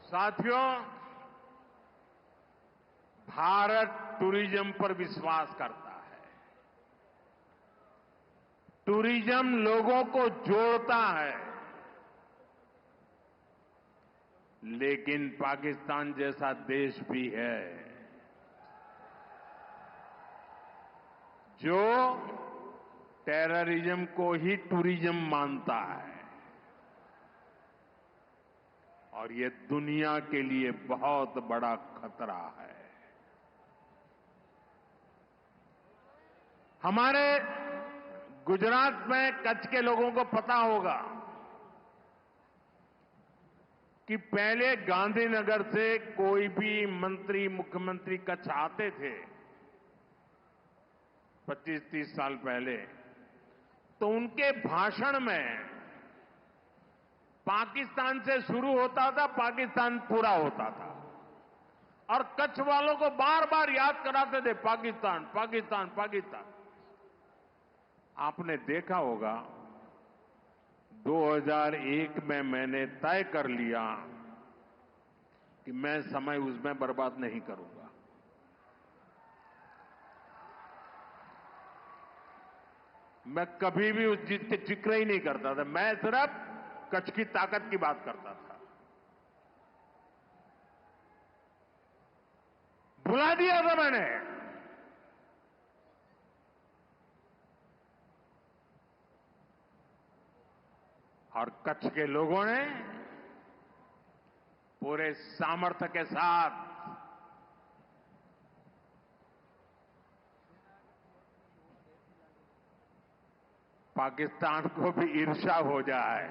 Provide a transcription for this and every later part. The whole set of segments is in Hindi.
साथियों, भारत टूरिज्म पर विश्वास करता है। टूरिज्म लोगों को जोड़ता है, लेकिन पाकिस्तान जैसा देश भी है जो टेररिज्म को ही टूरिज्म मानता है, और ये दुनिया के लिए बहुत बड़ा खतरा है। हमारे गुजरात में कच्छ के लोगों को पता होगा कि पहले गांधीनगर से कोई भी मंत्री, मुख्यमंत्री कच्छ आते थे 25-30 साल पहले, तो उनके भाषण में पाकिस्तान से शुरू होता था, पाकिस्तान पूरा होता था, और कच्छ वालों को बार बार याद कराते थे पाकिस्तान, पाकिस्तान, पाकिस्तान। आपने देखा होगा 2001 में मैंने तय कर लिया कि मैं समय उसमें बर्बाद नहीं करूंगा। मैं कभी भी उस चीज के जिक्र ही नहीं करता था। मैं सिर्फ कच्छ की ताकत की बात करता था। भुला दिया था मैंने। और कच्छ के लोगों ने पूरे सामर्थ्य के साथ पाकिस्तान को भी ईर्ष्या हो जाए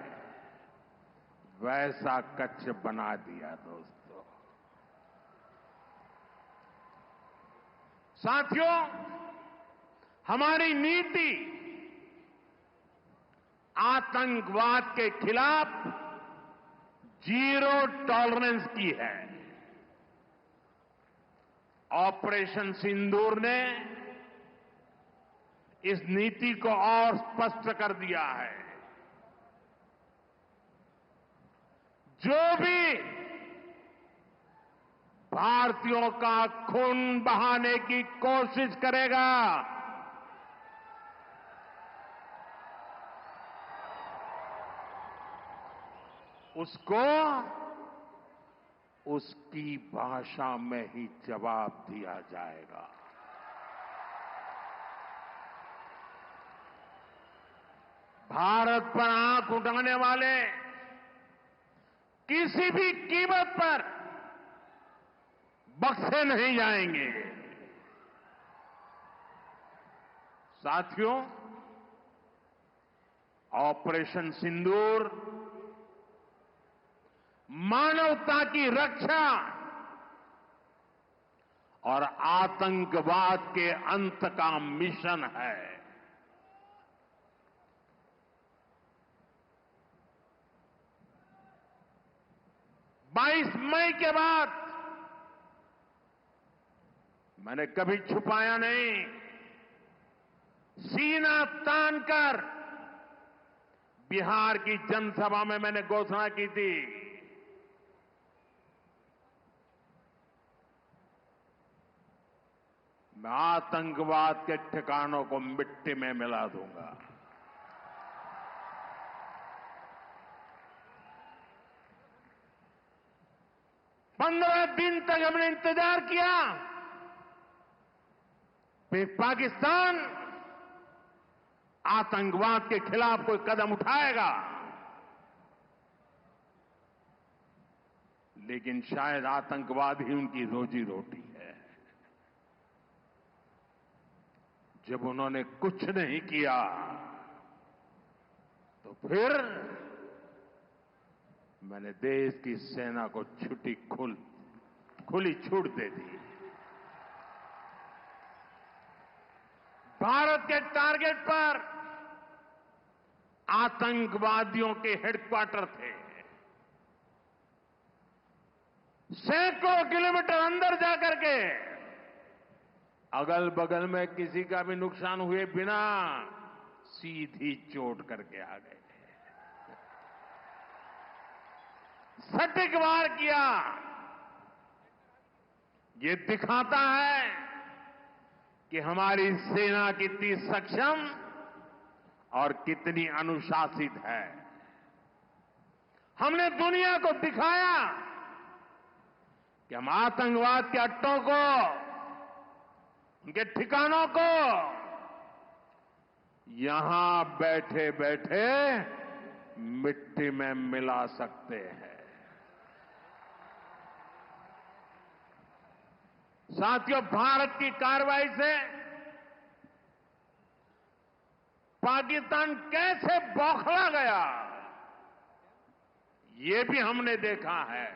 वैसा कच्छ बना दिया। दोस्तों, साथियों, हमारी नीति आतंकवाद के खिलाफ जीरो टॉलरेंस की है। ऑपरेशन सिंदूर ने इस नीति को और स्पष्ट कर दिया है। जो भी भारतीयों का खून बहाने की कोशिश करेगा, उसको उसकी भाषा में ही जवाब दिया जाएगा। भारत पर आंख उठाने वाले किसी भी कीमत पर बख्शे नहीं जाएंगे। साथियों, ऑपरेशन सिंदूर मानवता की रक्षा और आतंकवाद के अंत का मिशन है। 22 मई के बाद मैंने कभी छुपाया नहीं, सीना तानकर बिहार की जनसभा में मैंने घोषणा की थी, मैं आतंकवाद के ठिकानों को मिट्टी में मिला दूंगा। पंद्रह दिन तक हमने इंतजार किया, फिर पाकिस्तान आतंकवाद के खिलाफ कोई कदम उठाएगा, लेकिन शायद आतंकवाद ही उनकी रोजी रोटी है। जब उन्होंने कुछ नहीं किया तो फिर मैंने देश की सेना को खुली छूट दे दी। भारत के टारगेट पर आतंकवादियों के हेडक्वार्टर थे। सैकड़ों किलोमीटर अंदर जाकर के अगल बगल में किसी का भी नुकसान हुए बिना सीधी चोट करके आ गए। सटीक वार किया। ये दिखाता है कि हमारी सेना कितनी सक्षम और कितनी अनुशासित है। हमने दुनिया को दिखाया कि हम आतंकवाद के अड्डों को, उनके ठिकानों को यहां बैठे बैठे मिट्टी में मिला सकते हैं। साथियों, भारत की कार्रवाई से पाकिस्तान कैसे बौखला गया, ये भी हमने देखा है।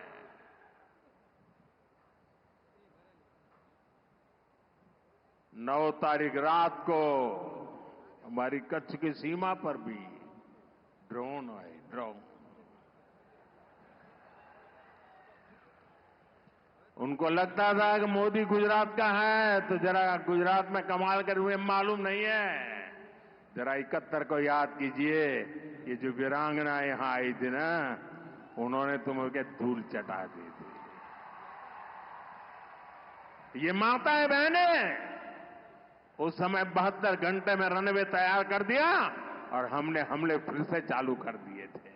9 तारीख रात को हमारी कच्छ की सीमा पर भी ड्रोन आए, ड्रोन। उनको लगता था कि मोदी गुजरात का है तो जरा गुजरात में कमाल कर हुए मालूम नहीं है। जरा 71 को याद कीजिए, ये जो वीरांगना यहां आई थी ना, उन्होंने तुम्हें धूल चटा दी थी। ये माताएं बहनें उस समय 72 घंटे में रनवे तैयार कर दिया और हमने हमले फिर से चालू कर दिए थे।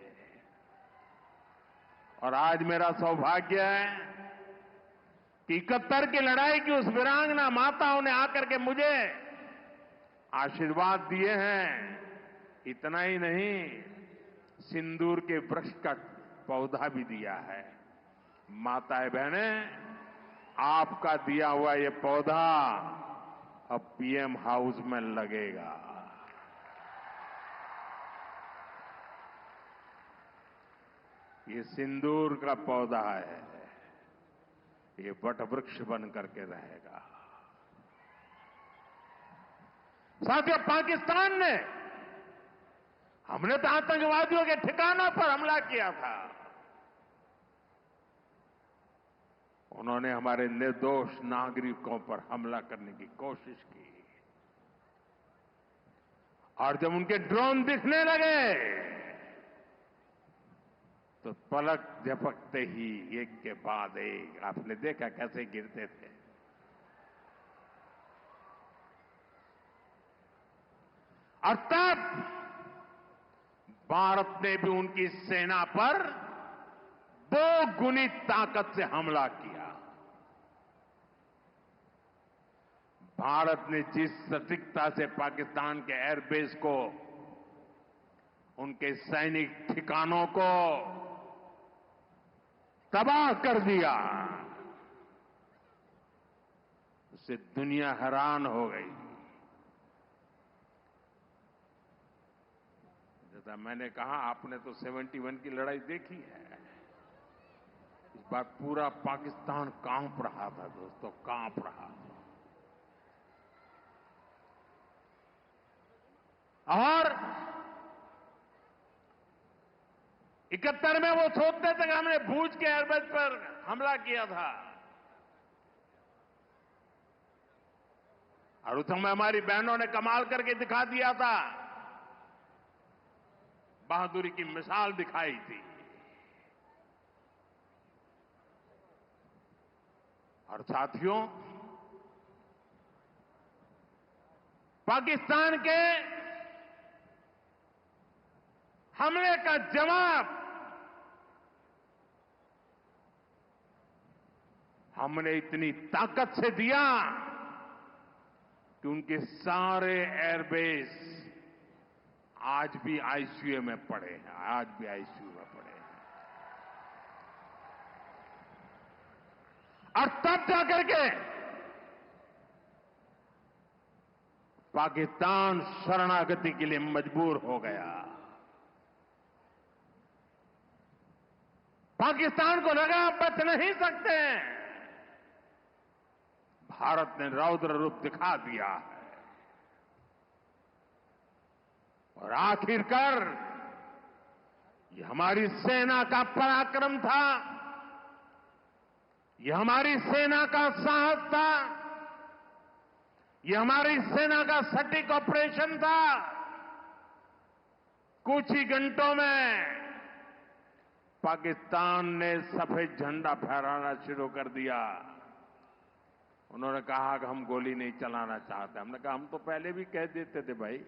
और आज मेरा सौभाग्य है कि 71 की लड़ाई की उस वीरांगना माताओं ने आकर के मुझे आशीर्वाद दिए हैं। इतना ही नहीं, सिंदूर के वृक्ष का पौधा भी दिया है। माताएं बहनें, आपका दिया हुआ ये पौधा अब पीएम हाउस में लगेगा। ये सिंदूर का पौधा है, ये वटवृक्ष बन करके रहेगा। साथियों, पाकिस्तान ने, हमने तो आतंकवादियों के ठिकानों पर हमला किया था, उन्होंने हमारे निर्दोष नागरिकों पर हमला करने की कोशिश की। और जब उनके ड्रोन दिखने लगे तो पलक झपकते ही एक के बाद एक, आपने देखा कैसे गिरते थे। और तब भारत ने भी उनकी सेना पर 2 गुनी ताकत से हमला किया। भारत ने जिस सटीकता से पाकिस्तान के एयरबेस को, उनके सैनिक ठिकानों को तबाह कर दिया, उससे दुनिया हैरान हो गई। जैसा मैंने कहा, आपने तो 71 की लड़ाई देखी है। इस बार पूरा पाकिस्तान कांप रहा था दोस्तों, कांप रहा था। और 71 में वो सोचते थे कि हमने भूज के एयरबेस पर हमला किया था, और उस समय हमारी बहनों ने कमाल करके दिखा दिया था, बहादुरी की मिसाल दिखाई थी। और साथियों, पाकिस्तान के हमले का जवाब हमने इतनी ताकत से दिया कि उनके सारे एयरबेस आज भी आईसीयू में पड़े हैं, आज भी आईसीयू में पड़े हैं। और तब जाकर के पाकिस्तान शरणागति के लिए मजबूर हो गया। पाकिस्तान को लगा बच नहीं सकते, भारत ने रौद्र रूप दिखा दिया है। और आखिरकार ये हमारी सेना का पराक्रम था, ये हमारी सेना का साहस था, ये हमारी सेना का सटीक ऑपरेशन था। कुछ ही घंटों में पाकिस्तान ने सफेद झंडा फहराना शुरू कर दिया। उन्होंने कहा कि हम गोली नहीं चलाना चाहते। हमने कहा हम तो पहले भी कह देते थे भाई,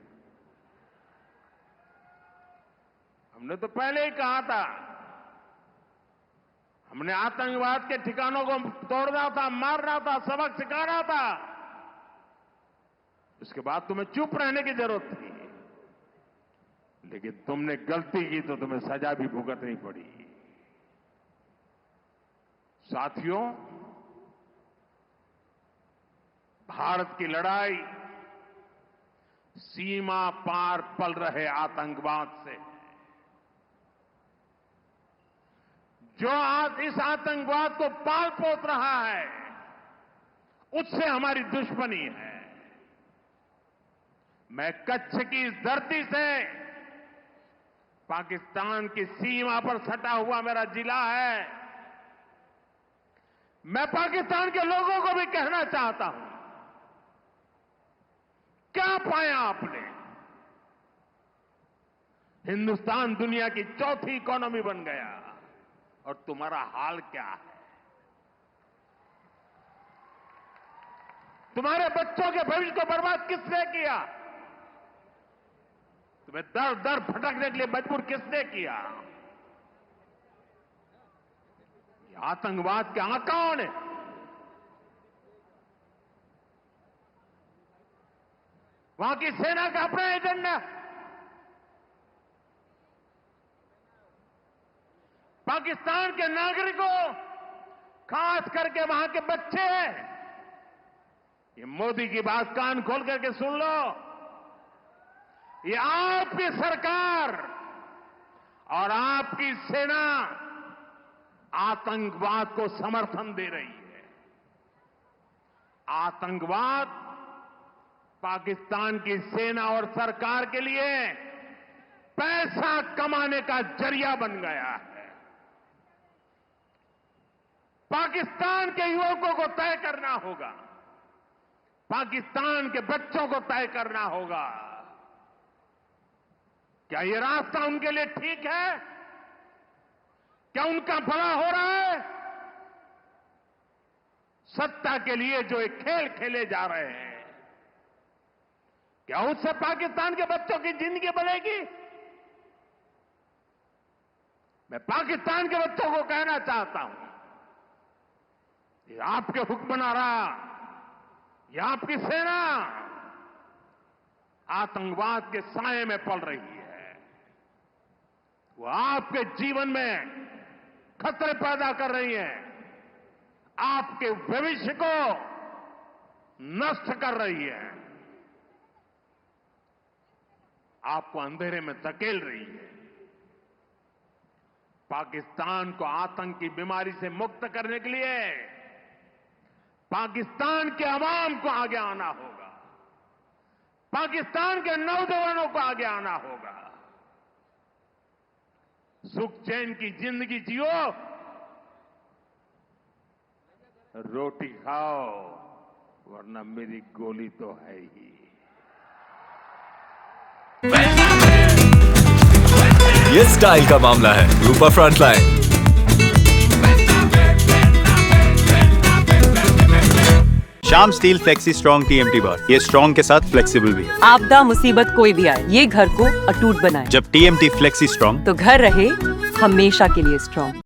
हमने तो पहले ही कहा था। हमने आतंकवाद के ठिकानों को तोड़ना था, मारना था, सबक सिखाना था। उसके बाद तुम्हें चुप रहने की जरूरत थी, लेकिन तुमने गलती की तो तुम्हें सजा भी भुगतनी पड़ी। साथियों, भारत की लड़ाई सीमा पार पल रहे आतंकवाद से। जो आज इस आतंकवाद को पाल पोस रहा है, उससे हमारी दुश्मनी है। मैं कच्छ की इस धरती से, पाकिस्तान की सीमा पर सटा हुआ मेरा जिला है, मैं पाकिस्तान के लोगों को भी कहना चाहता हूं, क्या पाया आपने? हिंदुस्तान दुनिया की चौथी इकोनॉमी बन गया और तुम्हारा हाल क्या है? तुम्हारे बच्चों के भविष्य को बर्बाद किसने किया? तुम्हें दर दर भटकने के लिए मजबूर किसने किया? ये आतंकवाद के आकाओं ने। वहां की सेना का अपना एजेंडा। पाकिस्तान के नागरिकों, खास करके वहां के बच्चे, ये मोदी की बात कान खोल करके सुन लो। ये आपकी सरकार और आपकी सेना आतंकवाद को समर्थन दे रही है। आतंकवाद पाकिस्तान की सेना और सरकार के लिए पैसा कमाने का जरिया बन गया है। पाकिस्तान के युवकों को तय करना होगा, पाकिस्तान के बच्चों को तय करना होगा, क्या ये रास्ता उनके लिए ठीक है? क्या उनका भला हो रहा है? सत्ता के लिए जो एक खेल खेले जा रहे हैं, क्या उससे पाकिस्तान के बच्चों की जिंदगी बनेगी? मैं पाकिस्तान के बच्चों को कहना चाहता हूं, ये आपके हुक्मनारा, ये आपकी सेना आतंकवाद के साए में पल रही है। वो आपके जीवन में खतरे पैदा कर रही है, आपके भविष्य को नष्ट कर रही है, आपको अंधेरे में धकेल रही है। पाकिस्तान को आतंक की बीमारी से मुक्त करने के लिए पाकिस्तान के अवाम को आगे आना होगा, पाकिस्तान के नौजवानों को आगे आना होगा। सुख चैन की जिंदगी जियो, रोटी खाओ, वरना मेरी गोली तो है ही। ये स्टाइल का मामला है। Rupa frontline. Shyam steel flexi strong TMT bar, ये स्ट्रॉन्ग के साथ फ्लेक्सिबल भी है। आपदा मुसीबत कोई भी आए, ये घर को अटूट बनाए। जब TMT फ्लेक्सी स्ट्रॉन्ग, तो घर रहे हमेशा के लिए स्ट्रॉन्ग।